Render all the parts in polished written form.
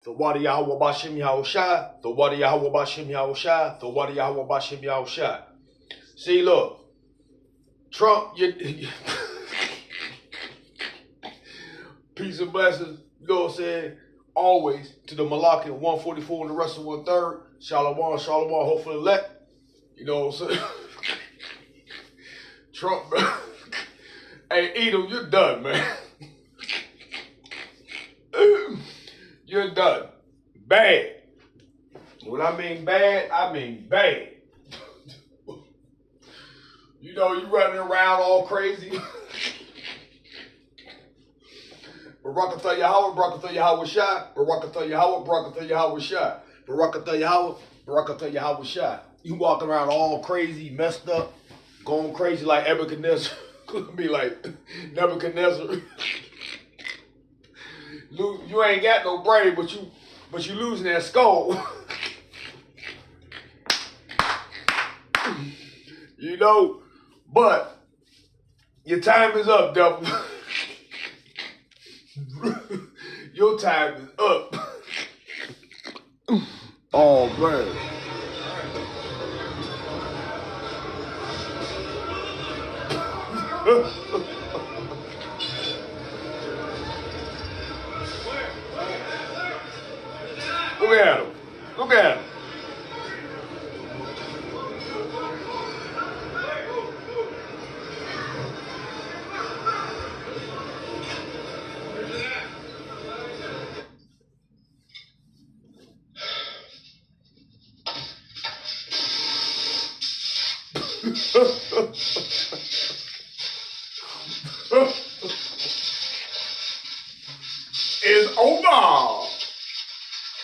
The water Yahweh Bashim Yahushai. The water Yahweh Bashim Yahushai. The water Yahweh Bashim Yahushai. See, look. Trump, peace and blessings. You know what I'm saying? Always to the Malachi 144 and the rest of 1/3. Shalom, shalom, hopefully elect. You know what I'm saying? Trump, bro. Hey, Edom, you're done, man. You're done. Bad. When I mean bad, I mean bad. You know, you running around all crazy. Barakatah Yahweh, Barakatah Yahweh Shai, Barakatah Yahweh, Barakatah Yahweh Shai, Barakatah Yahweh, Barakatah Yahweh Shai. You walking around all crazy, messed up, going crazy like Nebuchadnezzar. Be like Nebuchadnezzar. You ain't got no brain, but you losing that skull. You know, but your time is up, devil. Your time is up. Oh, man. Look at him. Look at him. Is over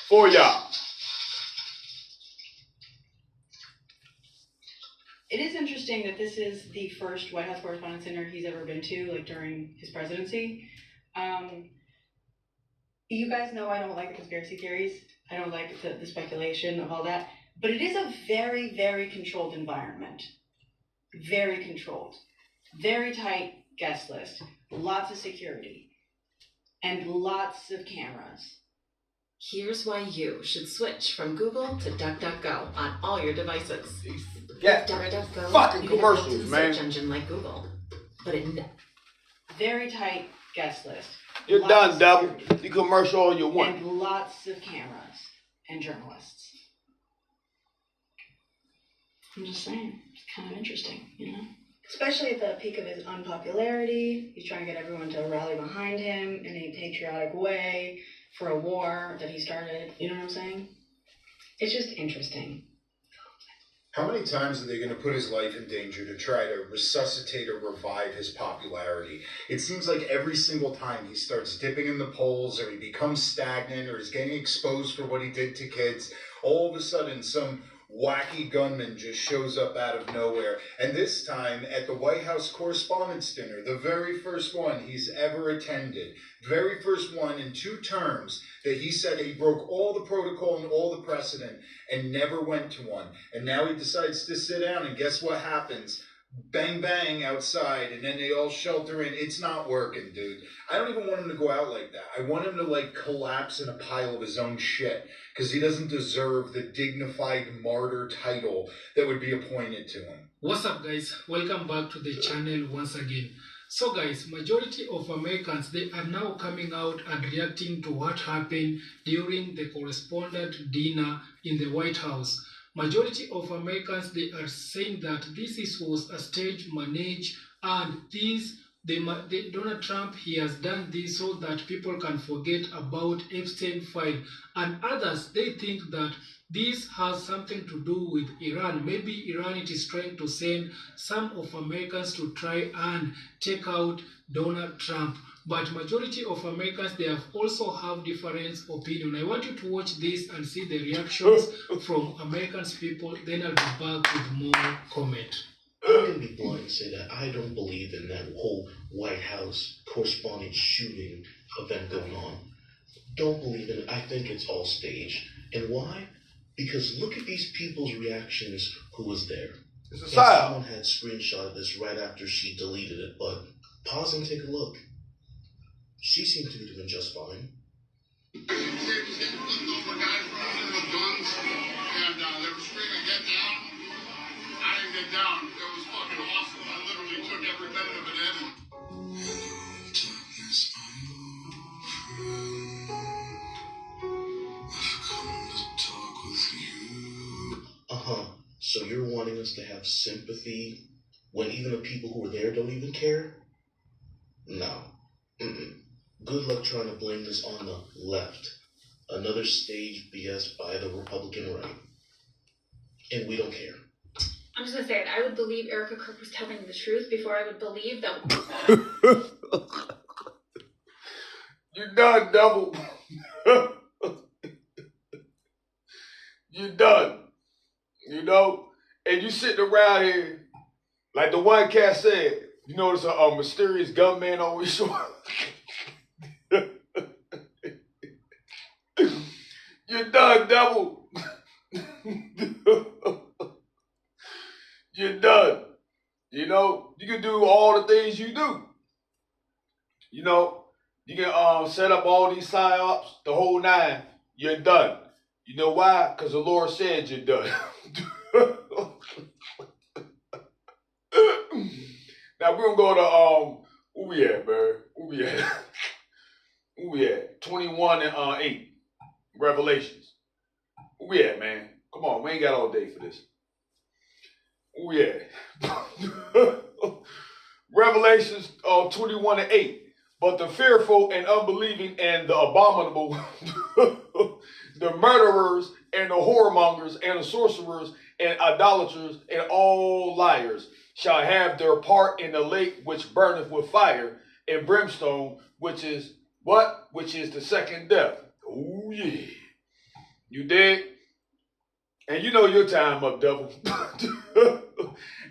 for y'all. It is interesting that this is the first White House Correspondents' Dinner he's ever been to, like during his presidency. You guys know I don't like the conspiracy theories. I don't like the speculation of all that. But it is a very, very controlled environment. Very controlled. Very tight guest list. Lots of security. And lots of cameras. Here's why you should switch from Google to DuckDuckGo on all your devices. Yeah, DuckDuckGo, fucking commercials, man. Search engine like Google, but it. Very tight guest list. You're Lots done, of devil. security. You commercial all you want. And lots of cameras and journalists. I'm just saying, it's kind of interesting, you know? Especially at the peak of his unpopularity. He's trying to get everyone to rally behind him in a patriotic way for a war that he started. You know what I'm saying? It's just interesting. How many times are they going to put his life in danger to try to resuscitate or revive his popularity? It seems like every single time he starts dipping in the polls or he becomes stagnant or he's getting exposed for what he did to kids, all of a sudden some wacky gunman just shows up out of nowhere. And this time at the White House Correspondents' Dinner, the very first one he's ever attended, very first one in 2 terms that he said he broke all the protocol and all the precedent and never went to one. And now he decides to sit down, and guess what happens? Bang, bang outside, and then they all shelter in. It's not working, dude. I don't even want him to go out like that. I want him to, like, collapse in a pile of his own shit, because he doesn't deserve the dignified martyr title that would be appointed to him. What's up, guys? Welcome back to the channel once again. So guys, majority of Americans, they are now coming out and reacting to what happened during the correspondent dinner in the White House. Majority of Americans, they are saying that was a stage managed, and Donald Trump, he has done this so that people can forget about Epstein file. And others, they think that this has something to do with Iran. Maybe Iran, it is trying to send some of Americans to try and take out Donald Trump. But majority of Americans, they have also have different opinion. I want you to watch this and see the reactions from Americans people. Then I'll be back with more comment. I'm going to be blunt and say that I don't believe in that whole White House correspondent shooting event going on. Don't believe in it. I think it's all staged. And why? Because look at these people's reactions who was there. It's a And psyop. someone had screenshot this right after she deleted it, but pause and take a look. She seemed to be doing just fine. sympathy when even the people who are there don't even care? No. Good luck trying to blame this on the left. Another stage BS by the Republican right. And we don't care. I'm just gonna say it. I would believe Erica Kirk was telling the truth before I would believe that. You done, devil. You done. You know? And you sitting around here, like the one cat said, you know, there's a mysterious gunman on his shore. You're done, devil. You're done. You know, you can do all the things you do. You know, you can set up all these psyops, the whole nine. You're done. You know why? Because the Lord said you're done. Now we're gonna go to where we at, man? Where we at? 21 and 8. Revelations. Where we at, man? Come on, we ain't got all day for this. Where we at? Revelations 21 and 8. But the fearful and unbelieving and the abominable, the murderers and the whoremongers and the sorcerers and idolaters and all liars shall have their part in the lake which burneth with fire and brimstone, which is what? Which is the second death. Oh yeah. You dig? And you know your time up, devil.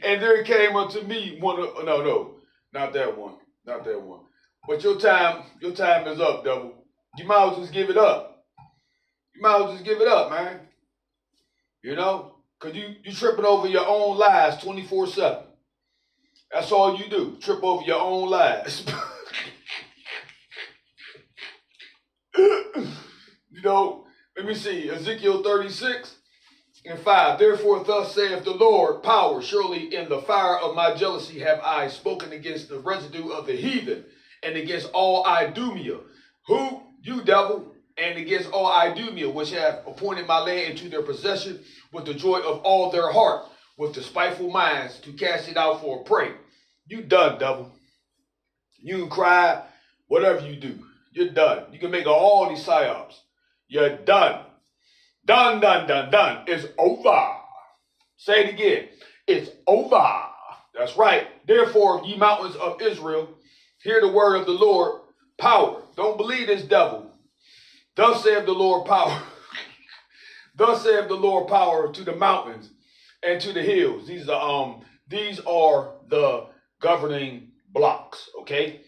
And there came unto me one of, no, not that one. Not that one. But your time is up, devil. You might as well just give it up. You might as well just give it up, man. You know? Because you tripping over your own lies 24/7. That's all you do. Trip over your own lies. You know, let me see. Ezekiel 36 and 5. Therefore thus saith the Lord, power, surely in the fire of my jealousy have I spoken against the residue of the heathen, and against all Idumea. Who? You, devil. And against all Idumea, which have appointed my land into their possession with the joy of all their heart, with the spiteful minds to cast it out for a prey. You done, devil. You can cry, whatever you do. You're done. You can make all these psyops. You're done. Done, done, done, done. It's over. Say it again. It's over. That's right. Therefore, ye mountains of Israel, hear the word of the Lord, power. Don't believe this devil. Thus saith the Lord power. Thus saith the Lord power to the mountains and to the hills. These are the governing blocks, okay?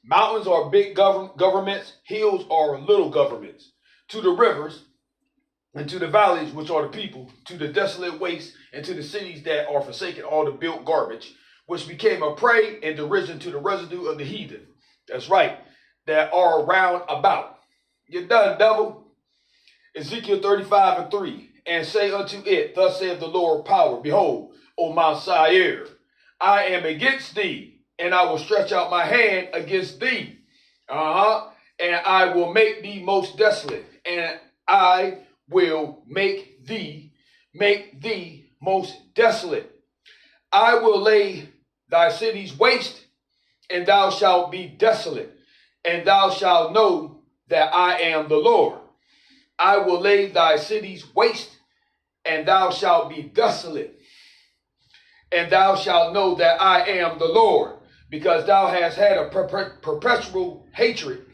Mountains are big governments. Hills are little governments. To the rivers and to the valleys, which are the people, to the desolate wastes and to the cities that are forsaken, all the built garbage, which became a prey and derision to the residue of the heathen. That's right, that are round about. You're done, devil. Ezekiel 35 and 3. And say unto it, thus saith the Lord power, behold, O Mount Seir, I am against thee, and I will stretch out my hand against thee. And I will make thee most desolate, and I will make thee most desolate. I will lay thy cities waste, and thou shalt be desolate, and thou shalt know that I am the Lord. I will lay thy cities waste, and thou shalt be desolate, and thou shalt know that I am the Lord, because thou hast had a perpetual hatred,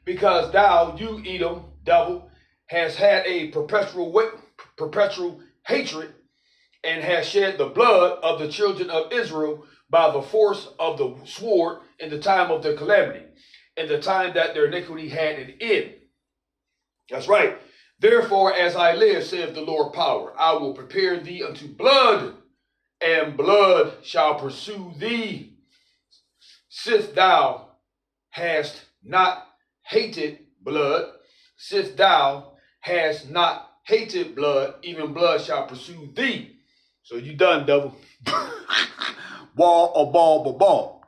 because thou, you Edom, devil, has had a perpetual hatred, and has shed the blood of the children of Israel by the force of the sword in the time of their calamity, in the time that their iniquity had an end. That's right. Therefore, as I live, saith the Lord power, I will prepare thee unto blood, and blood shall pursue thee. Sith thou hast not hated blood, sith thou hast not hated blood, even blood shall pursue thee. So you done, devil. Wall or ball, ball.